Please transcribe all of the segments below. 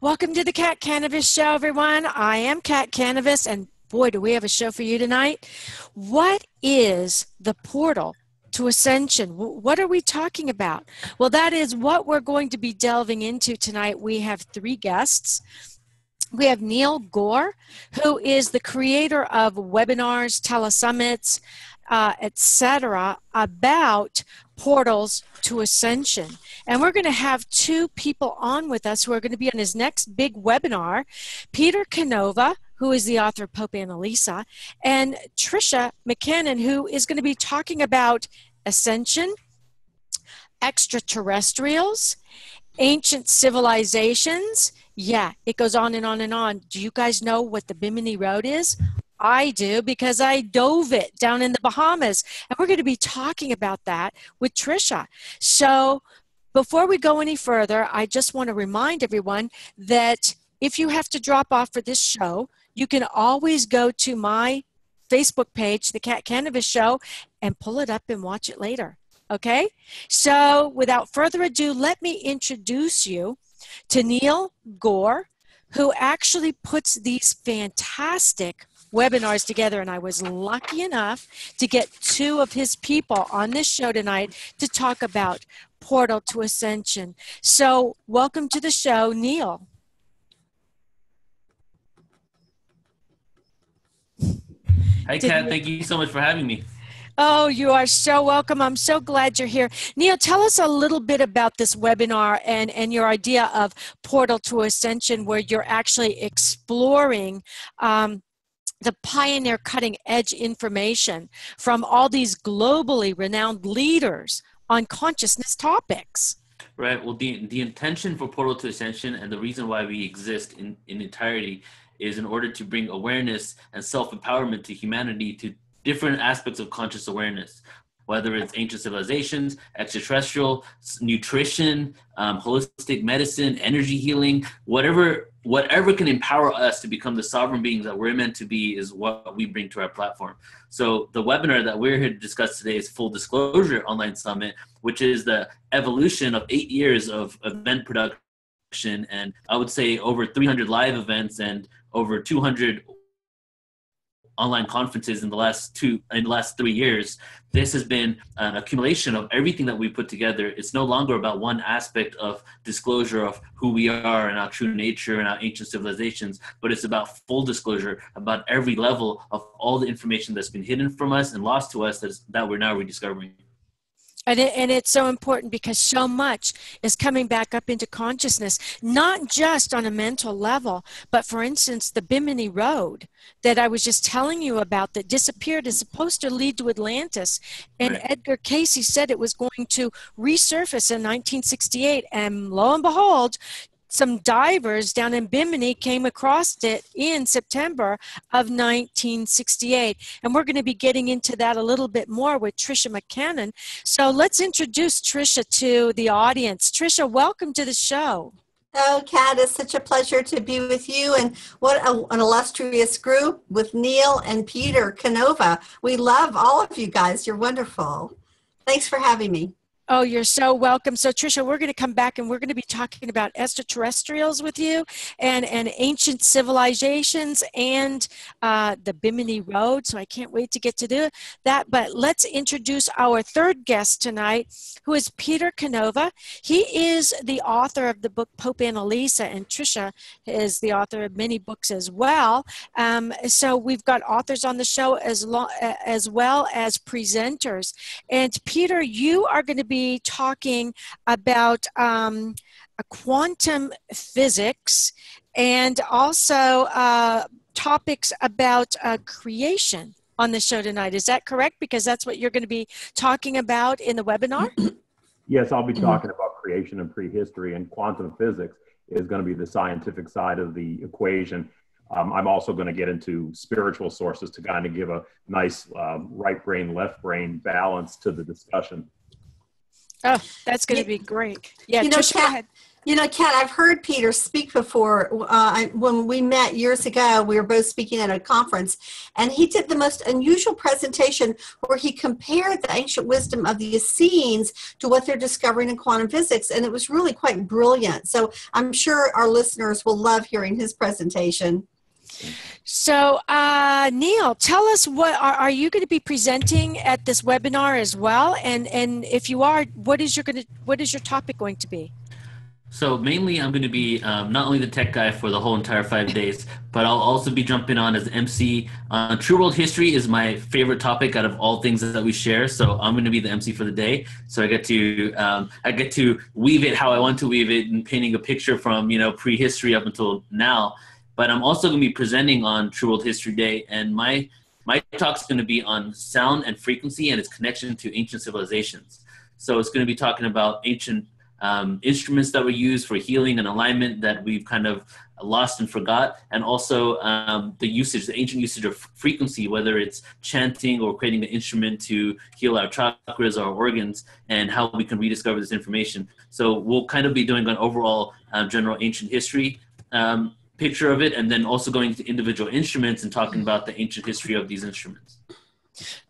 Welcome to the Cat Kanavos show, everyone. I am Cat Kanavos, and boy, do we have a show for you tonight. What is the portal to Ascension? What are we talking about? Well, that is what we're going to be delving into tonight. We have three guests. We have Gaur, who is the creator of webinars, telesummits, etc., about portals to Ascension. And we're going to have two people on with us who are going to be on his next big webinar, Peter Canova, who is the author of Pope Annalisa, and Tricia McCannon, who is going to be talking about Ascension, extraterrestrials, ancient civilizations. Yeah, it goes on and on and on. Do you guys know what the Bimini Road is? I do, because I dove it down in the Bahamas. And we're going to be talking about that with Tricia. So before we go any further, I just want to remind everyone that if you have to drop off for this show, you can always go to my Facebook page, The Cat Kanavos Show, and pull it up and watch it later. Okay? So without further ado, let me introduce you to Gaur, who actually puts these fantastic webinars together, and I was lucky enough to get two of his people on this show tonight to talk about Portal to Ascension. So welcome to the show, Neil. Hi, Kat. Thank you so much for having me. Oh, you are so welcome. I'm so glad you're here. Neil, tell us a little bit about this webinar and your idea of Portal to Ascension, where you're actually exploring the pioneer cutting edge information from all these globally renowned leaders on consciousness topics. Right. Well, the intention for Portal to Ascension and the reason why we exist in entirety is in order to bring awareness and self-empowerment to humanity, to different aspects of conscious awareness, whether it's ancient civilizations, extraterrestrial, nutrition, holistic medicine, energy healing, whatever can empower us to become the sovereign beings that we're meant to be is what we bring to our platform. So the webinar that we're here to discuss today is Full Disclosure Online Summit, which is the evolution of 8 years of event production, and I would say over 300 live events and over 200 online conferences in the last 3 years. This has been an accumulation of everything that we put together. It's no longer about one aspect of disclosure of who we are and our true nature and our ancient civilizations, but it's about full disclosure about every level of all the information that's been hidden from us and lost to us that we're now rediscovering. And it's so important because so much is coming back up into consciousness, not just on a mental level, but for instance, the Bimini Road that I was just telling you about that disappeared is supposed to lead to Atlantis. And right. Edgar Cayce said it was going to resurface in 1968. And lo and behold, some divers down in Bimini came across it in September of 1968. And we're going to be getting into that a little bit more with Tricia McCannon. So let's introduce Tricia to the audience. Tricia, welcome to the show. Oh, Kat, it's such a pleasure to be with you. And what an illustrious group with Neil and Peter Canova. We love all of you guys. You're wonderful. Thanks for having me. Oh, you're so welcome. So, Tricia, we're going to come back and we're going to be talking about extraterrestrials with you and ancient civilizations and the Bimini Road. So I can't wait to get to do that. But let's introduce our third guest tonight, who is Peter Canova. He is the author of the book Pope Annalisa, and Tricia is the author of many books as well. So we've got authors on the show as well as presenters. And Peter, you are going to be talking about quantum physics and also topics about creation on the show tonight. Is that correct? Because that's what you're going to be talking about in the webinar? Yes, I'll be talking about creation and prehistory, and quantum physics is going to be the scientific side of the equation. I'm also going to get into spiritual sources to kind of give a nice right brain, left brain balance to the discussion. Oh, that's going to be great. Yeah, you know, Tricia, go ahead. You know, Kat, I've heard Peter speak before. When we met years ago, we were both speaking at a conference, and he did the most unusual presentation where he compared the ancient wisdom of the Essenes to what they're discovering in quantum physics, and it was really quite brilliant. So I'm sure our listeners will love hearing his presentation. So, Neil, tell us, what are you going to be presenting at this webinar as well? And if you are, what is your topic going to be? So mainly I'm going to be not only the tech guy for the whole entire 5 days, but I'll also be jumping on as MC. True world history is my favorite topic out of all things that we share. So I'm going to be the MC for the day. So I get to weave it how I want to weave it, and painting a picture from, prehistory up until now. But I'm also going to be presenting on True World History Day, and my talk's going to be on sound and frequency and its connection to ancient civilizations. So it's going to be talking about ancient instruments that were used for healing and alignment that we've kind of lost and forgot, and also the ancient usage of frequency, whether it's chanting or creating an instrument to heal our chakras or organs, and how we can rediscover this information. So we'll kind of be doing an overall general ancient history picture of it, and then also going to individual instruments and talking about the ancient history of these instruments.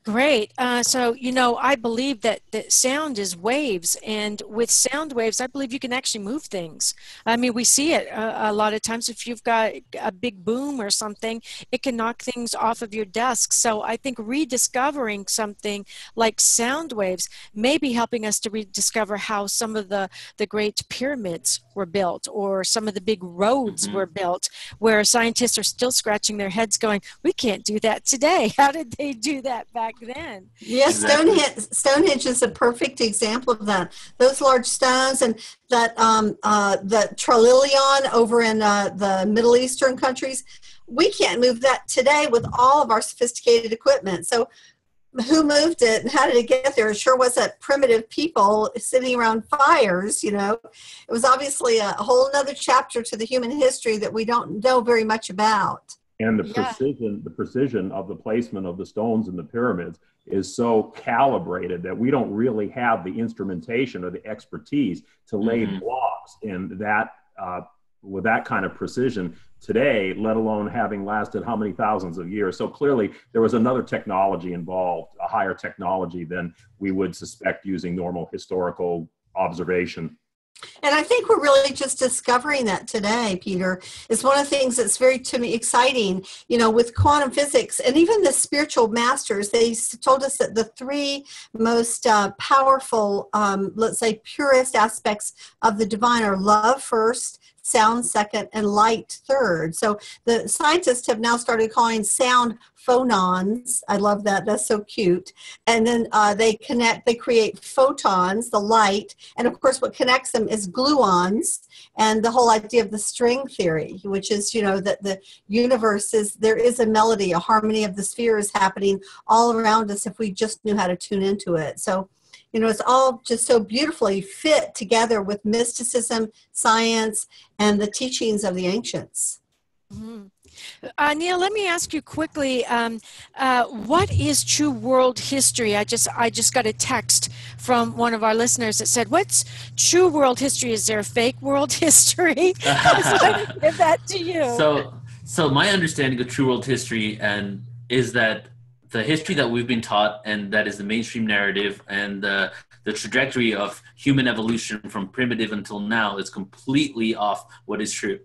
Great. So, I believe that sound is waves, and with sound waves, I believe you can actually move things. I mean, we see it a lot of times. If you've got a big boom or something, it can knock things off of your desk. So I think rediscovering something like sound waves may be helping us to rediscover how some of the great pyramids were built, or some of the big roads were built, where scientists are still scratching their heads going, we can't do that today. How did they do that back then? Yes, Exactly. Stonehenge is a perfect example of that. Those large stones, and that the Trillion over in the Middle Eastern countries, we can't move that today with all of our sophisticated equipment. So who moved it and how did it get there? It sure wasn't primitive people sitting around fires, It was obviously a whole nother chapter to the human history that we don't know very much about. And the precision of the placement of the stones in the pyramids is so calibrated that we don't really have the instrumentation or the expertise to lay blocks in that with that kind of precision today, let alone having lasted how many thousands of years. So clearly there was another technology involved, a higher technology than we would suspect using normal historical observation. And I think we're really just discovering that today, Peter. It's one of the things that's very, to me, exciting, with quantum physics and even the spiritual masters. They told us that the three most powerful, let's say, purest aspects of the divine are love first, sound second, and light third. So the scientists have now started calling sound phonons. I love that. That's so cute. And then they create photons, the light. And of course, what connects them is gluons, and the whole idea of the string theory, which is, that the universe there is a melody, a harmony of the spheres happening all around us if we just knew how to tune into it. So, it's all just so beautifully fit together with mysticism, science, and the teachings of the ancients. Neil, let me ask you quickly, what is true world history? I just got a text from one of our listeners that said, what's true world history? Is there a fake world history? So I can give that to you. So my understanding of true world history is that the history that we've been taught, and that is the mainstream narrative, and the trajectory of human evolution from primitive until now is completely off what is true.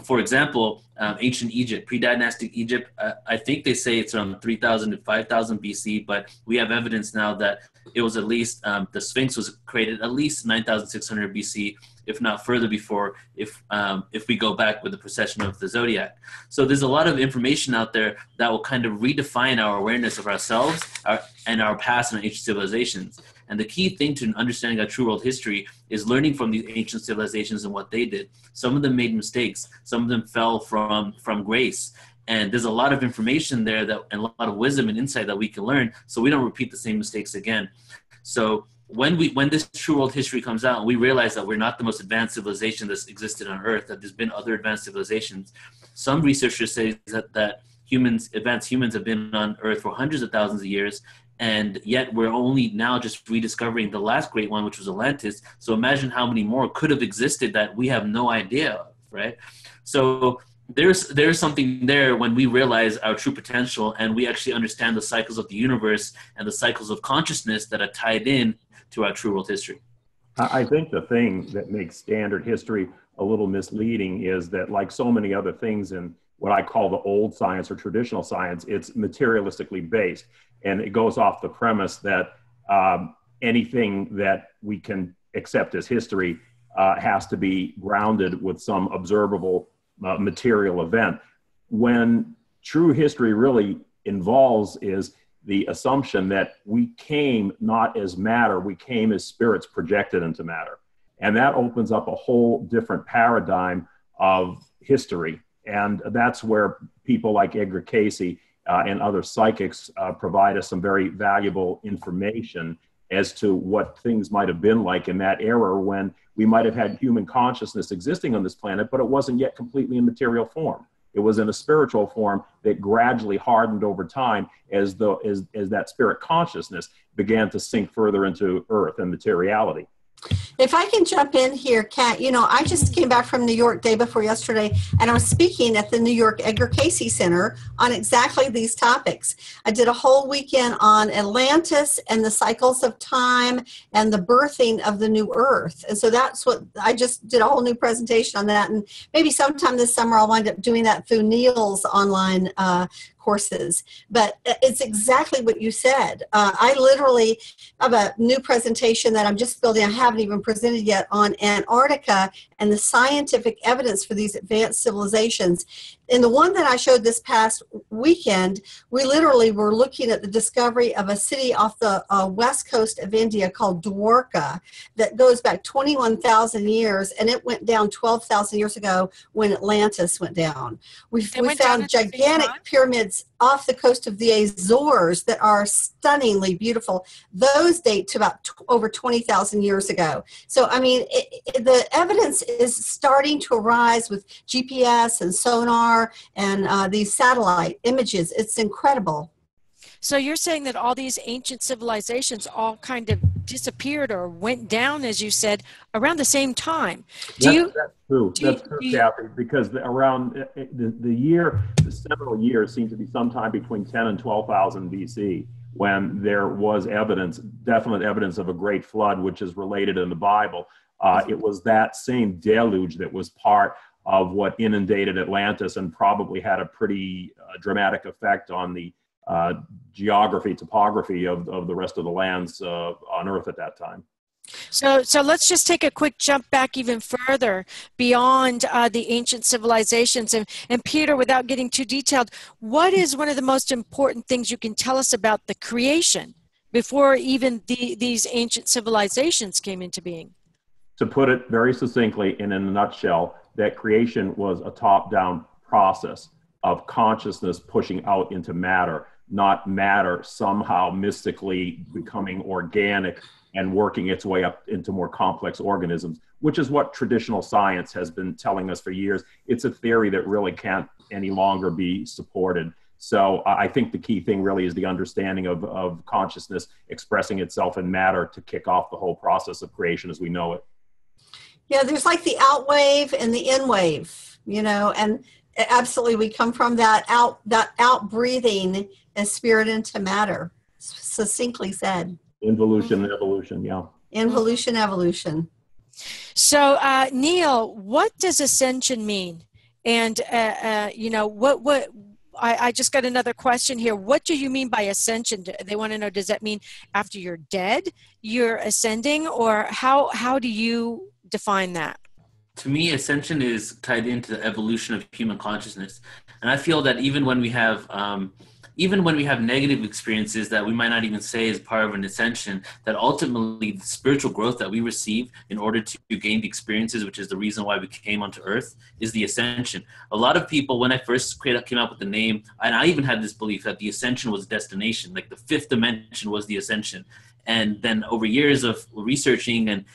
For example, ancient Egypt, pre-dynastic Egypt, I think they say it's around 3000 to 5000 BC, but we have evidence now that it was at least, the Sphinx was created at least 9600 BC, if not further before, if we go back with the precession of the zodiac. So there's a lot of information out there that will kind of redefine our awareness of ourselves and our past and ancient civilizations. And the key thing to understanding our true world history is learning from these ancient civilizations and what they did. Some of them made mistakes. Some of them fell from grace. And there's a lot of information there and a lot of wisdom and insight that we can learn, so we don't repeat the same mistakes again. So when this true world history comes out, and we realize that we're not the most advanced civilization that's existed on Earth, that there's been other advanced civilizations. Some researchers say that advanced humans have been on Earth for hundreds of thousands of years, and yet we're only now just rediscovering the last great one, which was Atlantis. So imagine how many more could have existed that we have no idea of, right? So there's something there when we realize our true potential and we actually understand the cycles of the universe and the cycles of consciousness that are tied in to our true world history. I think the thing that makes standard history a little misleading is that, like so many other things in what I call the old science or traditional science, it's materialistically based. And it goes off the premise that anything that we can accept as history has to be grounded with some observable material event. When true history really involves is the assumption that we came not as matter, we came as spirits projected into matter. And that opens up a whole different paradigm of history. And that's where people like Edgar Cayce and other psychics provide us some very valuable information as to what things might have been like in that era when we might have had human consciousness existing on this planet, but it wasn't yet completely in material form. It was in a spiritual form that gradually hardened over time as that spirit consciousness began to sink further into Earth and materiality. If I can jump in here, Kat, I just came back from New York day before yesterday, and I was speaking at the New York Edgar Cayce Center on exactly these topics. I did a whole weekend on Atlantis and the cycles of time and the birthing of the new Earth. And so that's what I just did a whole new presentation on that. And maybe sometime this summer I'll wind up doing that through Neil's online courses. But it's exactly what you said. I literally have a new presentation that I'm just building. I haven't even presented yet on Antarctica and the scientific evidence for these advanced civilizations. In the one that I showed this past weekend, we literally were looking at the discovery of a city off the west coast of India called Dwarka that goes back 21,000 years, and it went down 12,000 years ago when Atlantis went down. We found gigantic pyramids off the coast of the Azores that are stunningly beautiful. Those date to about over 20,000 years ago. So, I mean, the evidence is starting to arise with GPS and sonar and these satellite images. It's incredible. So you're saying that all these ancient civilizations all kind of disappeared or went down, as you said, around the same time. That's true, Kathy, because around the seminal years seem to be sometime between 10 and 12,000 BC, when there was definite evidence of a great flood, which is related in the Bible. It was that same deluge that was part of what inundated Atlantis and probably had a pretty dramatic effect on the topography of the rest of the lands on Earth at that time. So let's just take a quick jump back even further beyond the ancient civilizations. And Peter, without getting too detailed, what is one of the most important things you can tell us about the creation before even these ancient civilizations came into being? To put it very succinctly and in a nutshell, that creation was a top-down process of consciousness pushing out into matter, not matter somehow mystically becoming organic and working its way up into more complex organisms, which is what traditional science has been telling us for years. It's a theory that really can't any longer be supported. So I think the key thing really is the understanding of consciousness expressing itself in matter to kick off the whole process of creation as we know it. Yeah, there's like the out wave and the in wave, and absolutely we come from that out breathing as spirit into matter, succinctly said. Involution and evolution, yeah. Involution, evolution. So, Neil, what does ascension mean? And, I just got another question here. What do you mean by ascension? They want to know, does that mean after you're dead, you're ascending, or how do you define that? To me, ascension is tied into the evolution of human consciousness. And I feel that even when we have negative experiences that we might not even say is part of an ascension, that ultimately the spiritual growth that we receive in order to gain the experiences, which is the reason why we came onto Earth, is the ascension. A lot of people, when I first came up with the name, and I even had this belief that the ascension was destination, like the fifth dimension was the ascension. And then over years of researching and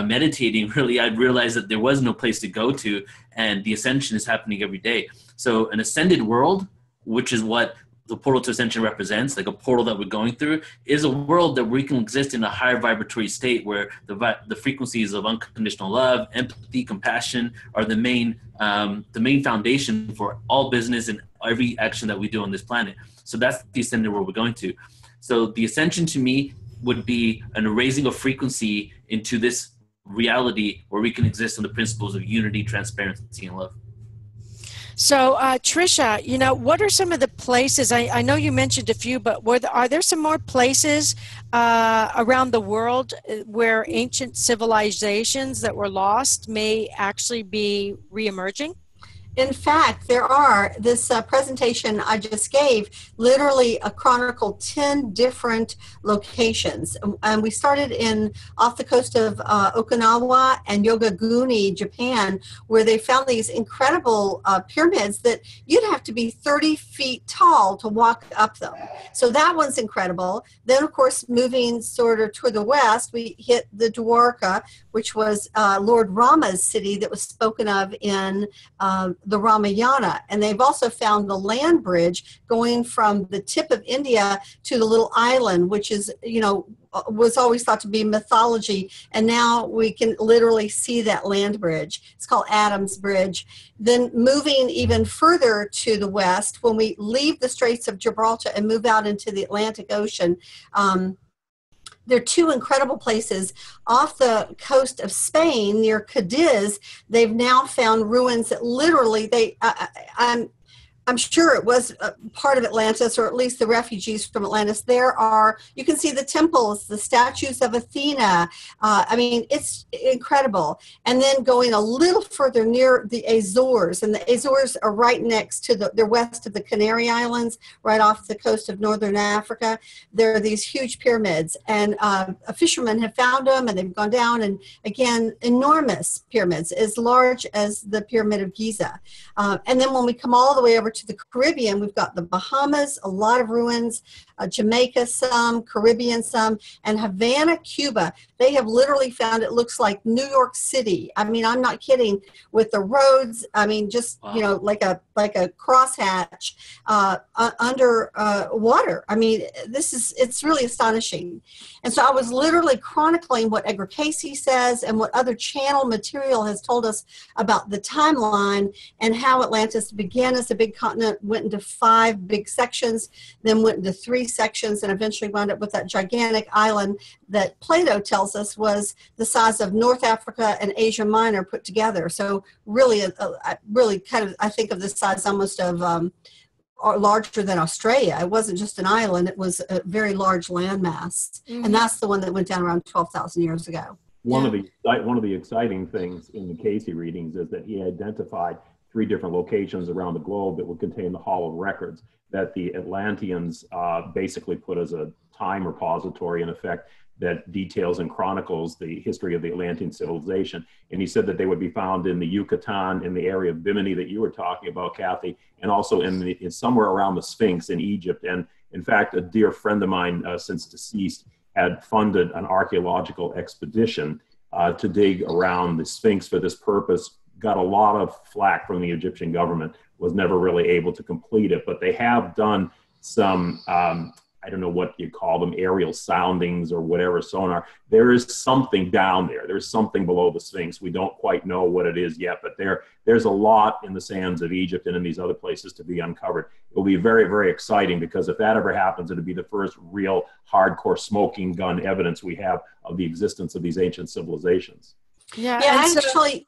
meditating, really, I realized that there was no place to go to, and the ascension is happening every day. So an ascended world which is what the portal to ascension represents, like a portal that we're going through, is a world that we can exist in a higher vibratory state where the frequencies of unconditional love, empathy, compassion are the main foundation for all business and every action that we do on this planet. So that's the ascended world we're going to. So the ascension to me would be an raising of frequency into this reality where we can exist on the principles of unity, transparency, and love. So, Tricia, what are some of the places? I know you mentioned a few, but are there some more places around the world where ancient civilizations that were lost may actually be reemerging? In fact, there are. This presentation I just gave literally chronicled 10 different locations. And we started off the coast of Okinawa and Yogaguni, Japan, where they found these incredible pyramids that you'd have to be 30 feet tall to walk up them. So that one's incredible. Then, of course, moving sort of to the west, we hit the Dwarka, which was Lord Rama's city that was spoken of in the Ramayana. And they've also found the land bridge going from the tip of India to the little island, which is, was always thought to be mythology. And now we can literally see that land bridge. It's called Adam's Bridge. Then moving even further to the west, when we leave the Straits of Gibraltar and move out into the Atlantic Ocean, there are two incredible places off the coast of Spain near Cadiz. They've now found ruins that literally I'm sure it was part of Atlantis, or at least the refugees from Atlantis. You can see the temples, the statues of Athena. It's incredible. And then going a little further near the Azores, and the Azores are right next to they're west of the Canary Islands, right off the coast of Northern Africa. There are these huge pyramids, and fishermen have found them, and they've gone down, and again, enormous pyramids, as large as the Pyramid of Giza. And then when we come all the way over to the Caribbean, we've got the Bahamas, a lot of ruins, Jamaica some, Caribbean some, and Havana, Cuba. They have literally found it looks like New York City. I'm not kidding, with the roads. Wow. Like a crosshatch under water. It's really astonishing. And so I was literally chronicling what Edgar Cayce says and what other channel material has told us about the timeline and how Atlantis began as a big continent, went into 5 big sections, then went into 3 sections, and eventually wound up with that gigantic island that Plato tells us was the size of North Africa and Asia Minor put together. So really, I think of the size almost of or larger than Australia. It wasn't just an island, it was a very large landmass. Mm-hmm. And that's the one that went down around 12,000 years ago. One of the exciting things in the Cayce readings is that he identified 3 different locations around the globe that would contain the Hall of Records that the Atlanteans basically put as a time repository, in effect, that details and chronicles the history of the Atlantean civilization. And he said that they would be found in the Yucatan, in the area of Bimini that you were talking about, Kathy, and also in somewhere around the Sphinx in Egypt. And in fact, a dear friend of mine, since deceased, had funded an archaeological expedition to dig around the Sphinx for this purpose. Got a lot of flack from the Egyptian government, was never really able to complete it, but they have done some, I don't know what you call them, aerial soundings or whatever, sonar. There is something down there. There's something below the Sphinx. We don't quite know what it is yet, but there's a lot in the sands of Egypt and in these other places to be uncovered. It will be very, very exciting, because if that ever happens, it'll be the first real hardcore smoking gun evidence we have of the existence of these ancient civilizations. Yeah, actually...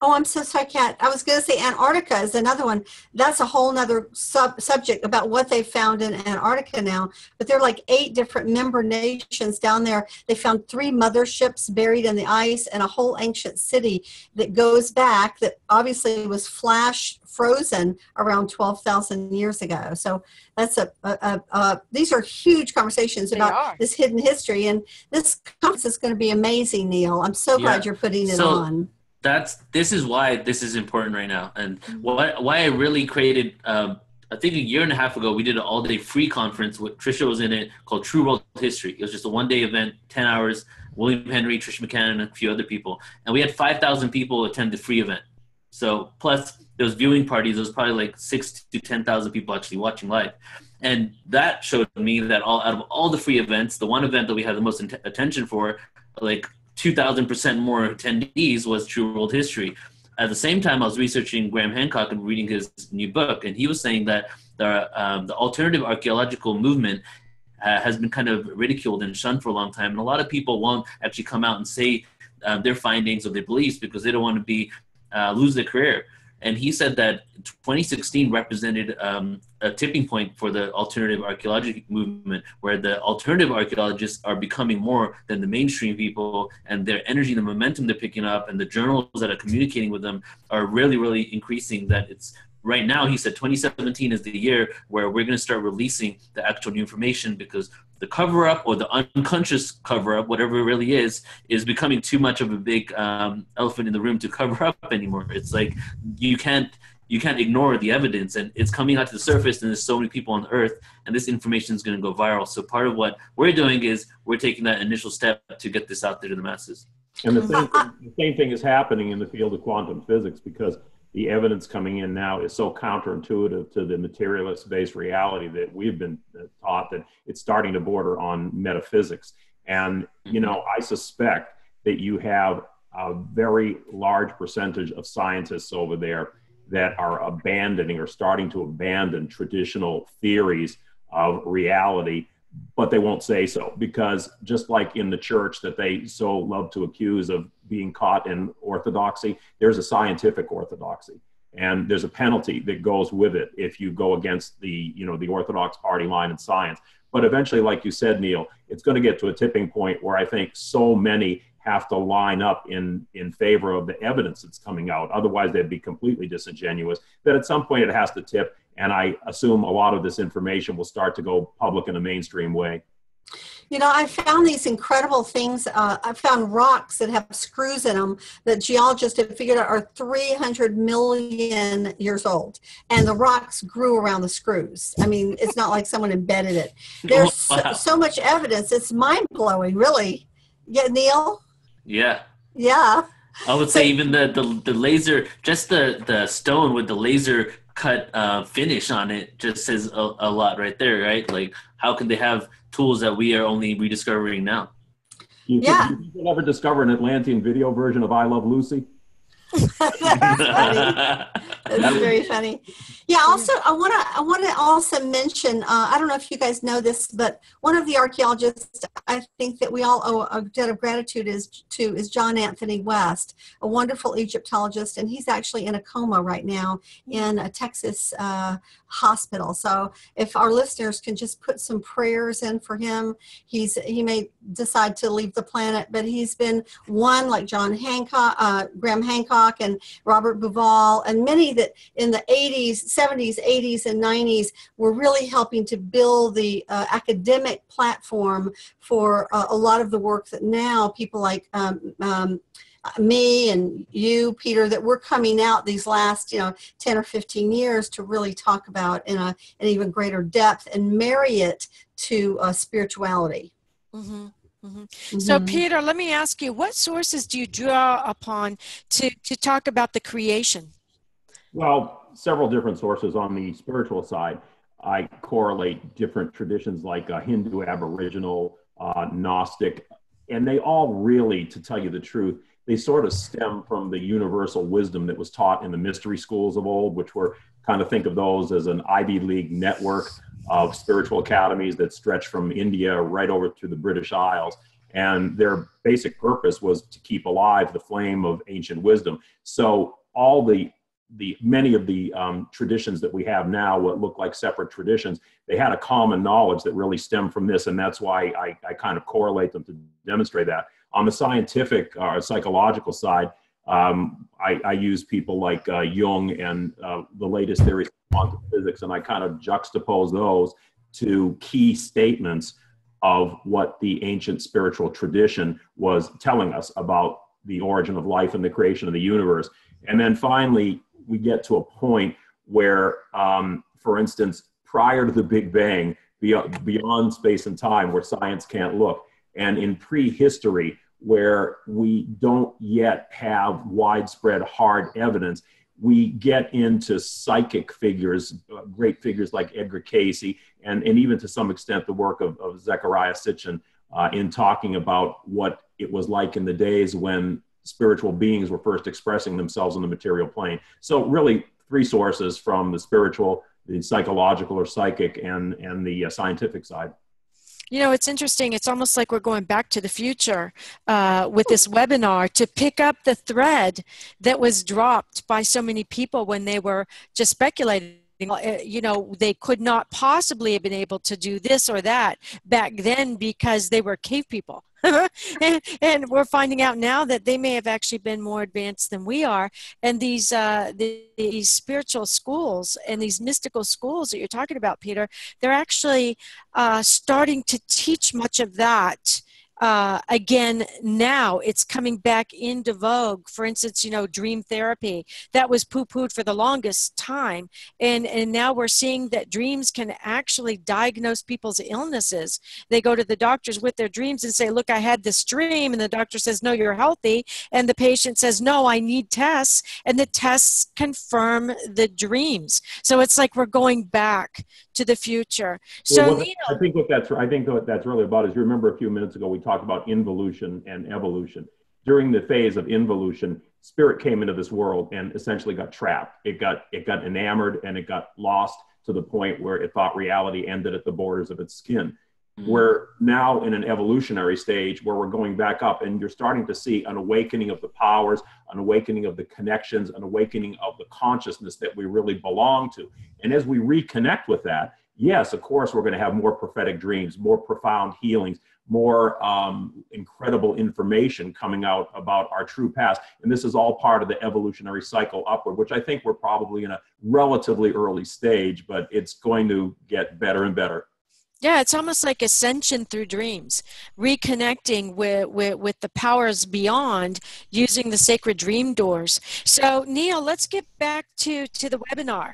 Oh, I'm so sorry, Kat. I was going to say Antarctica is another one. That's a whole nother subject about what they found in Antarctica now. But there are like 8 different member nations down there. They found 3 motherships buried in the ice and a whole ancient city that goes back, that obviously was flash frozen around 12,000 years ago. So that's these are huge conversations about this hidden history. And this conference is going to be amazing, Neil. I'm so glad you're putting it on. This is why this is important right now, and why I really created. I think a year and a half ago, we did an all-day free conference with Tricia was in it, called True World History. It was just a one-day event, 10 hours. William Henry, Tricia McCann, and a few other people, and we had 5,000 people attend the free event. So plus there was viewing parties. There was probably like 6,000 to 10,000 people actually watching live. And that showed me that out of all the free events, the one event that we had the most attention for, like 2,000% more attendees, was True World History. At the same time, I was researching Graham Hancock and reading his new book, and he was saying that the alternative archaeological movement has been kind of ridiculed and shunned for a long time. And a lot of people won't actually come out and say their findings or their beliefs because they don't want to be lose their career. And he said that 2016 represented a tipping point for the alternative archaeology movement, where the alternative archaeologists are becoming more than the mainstream people, and their energy, the momentum they're picking up, and the journals that are communicating with them are really, really increasing. That it's right now, he said 2017 is the year where we're going to start releasing the actual new information, because the cover-up or the unconscious cover-up, whatever it really is becoming too much of a big elephant in the room to cover up anymore. It's like you can't ignore the evidence, and it's coming out to the surface, and there's so many people on Earth, and this information is going to go viral. So part of what we're doing is we're taking that initial step to get this out there to the masses. And the same thing is happening in the field of quantum physics, because the evidence coming in now is so counterintuitive to the materialist-based reality that we've been taught, that it's starting to border on metaphysics. And, you know, I suspect that you have a very large percentage of scientists over there that are abandoning or starting to abandon traditional theories of reality, but they won't say so, because just like in the church that they so love to accuse of being caught in orthodoxy, there's a scientific orthodoxy, and there's a penalty that goes with it if you go against the, you know, the orthodox party line in science. But eventually, like you said, Neil, it's going to get to a tipping point where I think so many have to line up in favor of the evidence that's coming out. Otherwise, they'd be completely disingenuous. That at some point it has to tip, and I assume a lot of this information will start to go public in a mainstream way. You know, I found these incredible things. I found rocks that have screws in them that geologists have figured out are 300 million years old. And the rocks grew around the screws. I mean, it's not like someone embedded it. There's so much evidence. It's mind-blowing, really. Yeah, Neil? Yeah. Yeah. I would say even the laser, just the stone with the laser cut finish on it just says a lot right there, right? Like, how can they have tools that we are only rediscovering now? Yeah. Did you ever discover an Atlantean video version of I Love Lucy? That's funny. That's very funny. Yeah. Also, I want to also mention. I don't know if you guys know this, but one of the archaeologists I think that we all owe a debt of gratitude is John Anthony West, a wonderful Egyptologist, and he's actually in a coma right now in a Texas hospital. So if our listeners can just put some prayers in for him, he may decide to leave the planet, but he's been one like John Hancock, Graham Hancock, and Robert Bauval, and many that in the 80s, 70s, 80s, and 90s were really helping to build the academic platform for a lot of the work that now people like me and you, Peter, that we're coming out these last 10 or 15 years to really talk about in an even greater depth and marry it to spirituality. Mm-hmm. Mm-hmm. So, Peter, let me ask you, what sources do you draw upon to talk about the creation? Well, several different sources. On the spiritual side, I correlate different traditions like Hindu, Aboriginal, Gnostic, and they all really, to tell you the truth, they sort of stem from the universal wisdom that was taught in the mystery schools of old, which were kind of think of those as an Ivy League network of spiritual academies that stretch from India right over to the British Isles. And their basic purpose was to keep alive the flame of ancient wisdom. So all many of the traditions that we have now, what look like separate traditions, they had a common knowledge that really stemmed from this. And that's why I kind of correlate them to demonstrate that. On the scientific or psychological side, I use people like Jung and the latest theories of quantum physics, and I kind of juxtapose those to key statements of what the ancient spiritual tradition was telling us about the origin of life and the creation of the universe. And then finally, we get to a point where, for instance, prior to the Big Bang, beyond space and time, where science can't look, and in prehistory, where we don't yet have widespread hard evidence, we get into psychic figures, great figures like Edgar Cayce, and even to some extent the work of Zecharia Sitchin in talking about what it was like in the days when spiritual beings were first expressing themselves on the material plane. So really three sources from the spiritual, the psychological or psychic, and the scientific side. You know, it's interesting. It's almost like we're going back to the future with this webinar to pick up the thread that was dropped by so many people when they were just speculating. You know, they could not possibly have been able to do this or that back then because they were cave people. and we're finding out now that they may have actually been more advanced than we are. And these spiritual schools and these mystical schools that you're talking about, Peter, they're actually starting to teach much of that. Again, now it's coming back into vogue. For instance, you know, dream therapy, that was poo-pooed for the longest time. And now we're seeing that dreams can actually diagnose people's illnesses. They go to the doctors with their dreams and say, look, I had this dream. And the doctor says, no, you're healthy. And the patient says, no, I need tests. And the tests confirm the dreams. So it's like we're going back to the future. So well, I think what that's really about is, you remember a few minutes ago we talked about involution and evolution. During the phase of involution, spirit came into this world and essentially got trapped. It got enamored and it got lost to the point where it thought reality ended at the borders of its skin. We're now in an evolutionary stage where we're going back up, and you're starting to see an awakening of the powers, an awakening of the connections, an awakening of the consciousness that we really belong to. And as we reconnect with that, yes, of course, we're going to have more prophetic dreams, more profound healings, more incredible information coming out about our true past. And this is all part of the evolutionary cycle upward, which I think we're probably in a relatively early stage, but it's going to get better and better. Yeah, it's almost like ascension through dreams, reconnecting with the powers beyond using the sacred dream doors. So, Neil, let's get back to the webinar.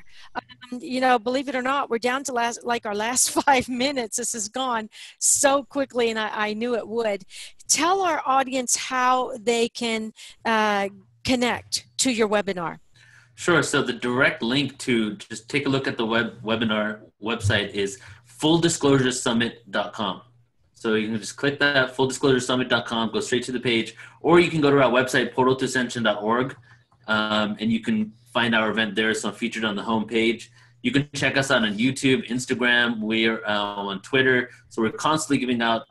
You know, believe it or not, we're down to our last 5 minutes. This has gone so quickly, and I knew it would. Tell our audience how they can connect to your webinar. Sure. So the direct link to just take a look at the webinar website is fulldisclosuresummit.com. So you can just click that, fulldisclosuresummit.com, go straight to the page, or you can go to our website, portaltoascension.org, and you can find our event there. So featured on the homepage. You can check us out on YouTube, Instagram. We're on Twitter. So we're constantly giving out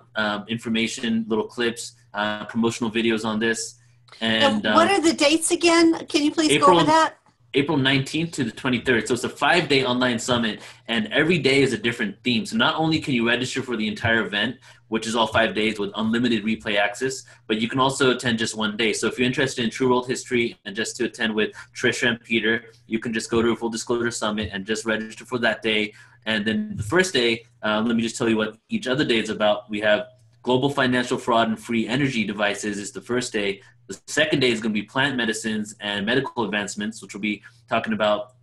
information, little clips, promotional videos on this. And what are the dates again? Can you please go over that? April 19th to the 23rd. So it's a 5-day online summit, and every day is a different theme. So not only can you register for the entire event, which is all 5 days with unlimited replay access, but you can also attend just one day. So if you're interested in true world history and just to attend with Trisha and Peter, you can just go to a Full Disclosure Summit and just register for that day. And then the first day, let me just tell you what each other day is about. We have global financial fraud and free energy devices is the first day. The second day is going to be plant medicines and medical advancements, which will be talking about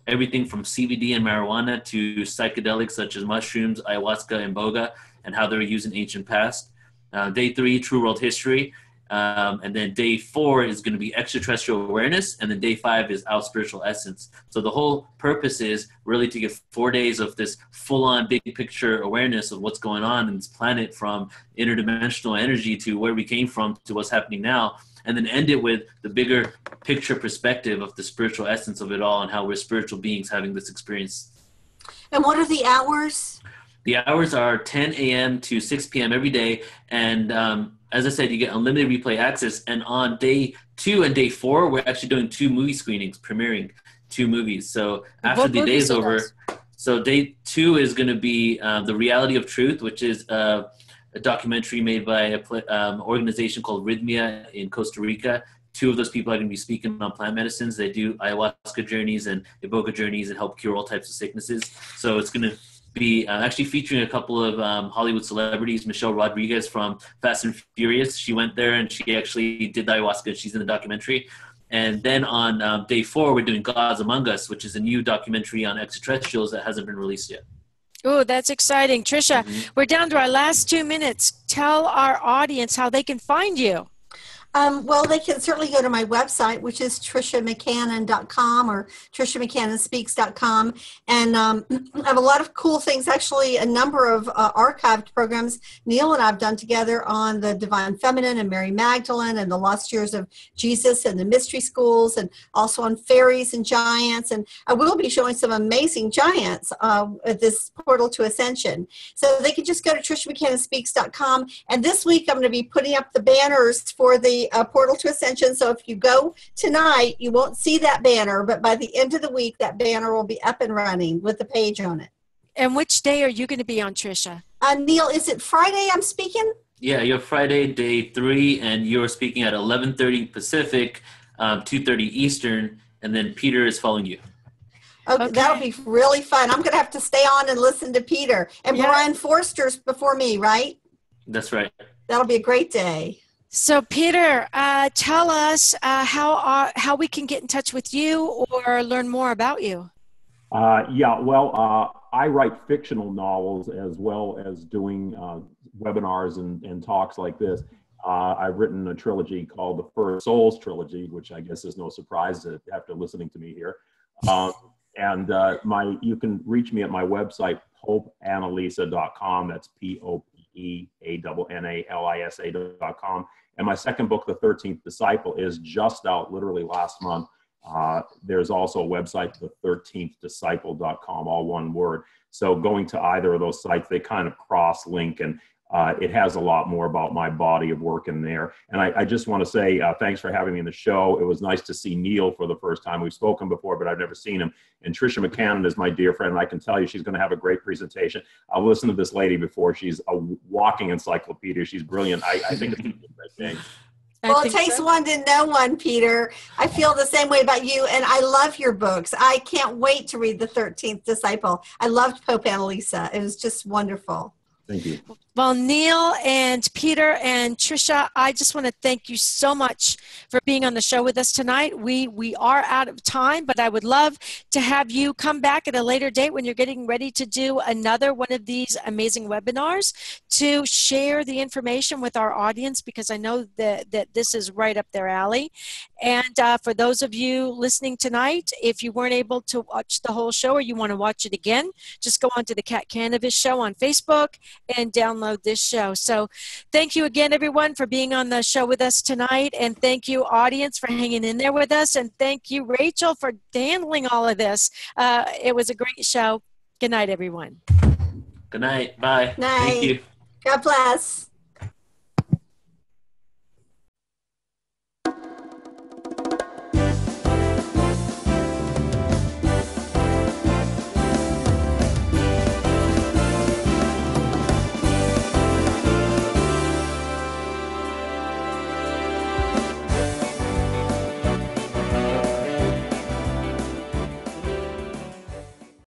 everything from CBD and marijuana to psychedelics such as mushrooms, ayahuasca, and boga, and how they're used in ancient past. Day 3, true world history. And then day 4 is going to be extraterrestrial awareness. And then day 5 is our spiritual essence. So the whole purpose is really to get 4 days of this full-on big picture awareness of what's going on in this planet, from interdimensional energy to where we came from to what's happening now. And then end it with the bigger picture perspective of the spiritual essence of it all and how we're spiritual beings having this experience. And what are the hours? The hours are 10 a.m. to 6 p.m. every day. And as I said, you get unlimited replay access. And on day 2 and day 4, we're actually doing 2 movie screenings, premiering 2 movies. So after the day is over, so day 2 is going to be The Reality of Truth, which is a documentary made by an organization called Rhythmia in Costa Rica. 2 of those people are going to be speaking on plant medicines. They do ayahuasca journeys and iboga journeys and help cure all types of sicknesses. So it's going to be actually featuring a couple of Hollywood celebrities. Michelle Rodriguez from Fast and Furious. She went there and she actually did the ayahuasca. She's in the documentary. And then on day 4, we're doing Gods Among Us, which is a new documentary on extraterrestrials that hasn't been released yet. Oh, that's exciting. Trisha, we're down to our last 2 minutes. Tell our audience how they can find you. Well, they can certainly go to my website, which is triciamccannon.com or triciamccannonspeaks.com. And I have a lot of cool things, actually a number of archived programs Neil and I have done together on the Divine Feminine and Mary Magdalene and the Lost Years of Jesus and the Mystery Schools, and also on fairies and giants. And I will be showing some amazing giants at this Portal to Ascension. So they can just go to triciamccannonspeaks.com. And this week I'm going to be putting up the banners for the Portal to Ascension. So if you go tonight, you won't see that banner, but by the end of the week, that banner will be up and running with the page on it. And which day are you going to be on, Tricia? Neil, is it Friday I'm speaking? Yeah, you're Friday, day 3, and you're speaking at 11:30 Pacific, 2:30 Eastern, and then Peter is following you. Okay, that'll be really fun. I'm going to have to stay on and listen to Peter. And Brian Forster's before me, right? That's right. That'll be a great day. So, Peter, tell us how we can get in touch with you or learn more about you. I write fictional novels as well as doing webinars and talks like this. I've written a trilogy called the First Souls Trilogy, which I guess is no surprise after listening to me here. You can reach me at my website, popeannalisa.com. That's POPEANNALISA.com. And my second book, The 13th Disciple, is just out literally last month. There's also a website, the13thdisciple.com, all one word. So going to either of those sites, they kind of cross-link, and it has a lot more about my body of work in there. And I just want to say thanks for having me in the show. It was nice to see Neil for the first time. We've spoken before, but I've never seen him. And Tricia McCannon is my dear friend, and I can tell you she's going to have a great presentation. I've listened to this lady before. She's a walking encyclopedia. She's brilliant. I think it's a great thing. Well, it takes one to know one, Peter. I feel the same way about you, and I love your books. I can't wait to read The 13th Disciple. I loved Pope Annalisa. It was just wonderful. Thank you. Well, Neil and Peter and Tricia, I just want to thank you so much for being on the show with us tonight. We are out of time, but I would love to have you come back at a later date when you're getting ready to do another one of these amazing webinars to share the information with our audience, because I know that this is right up their alley. And for those of you listening tonight, if you weren't able to watch the whole show or you want to watch it again, just go onto the Kanavos show on Facebook and download this show. So thank you again, everyone, for being on the show with us tonight. And thank you, audience, for hanging in there with us. And thank you, Rachel, for handling all of this. It was a great show. Good night, everyone. Good night. Bye. Night. Thank you. God bless.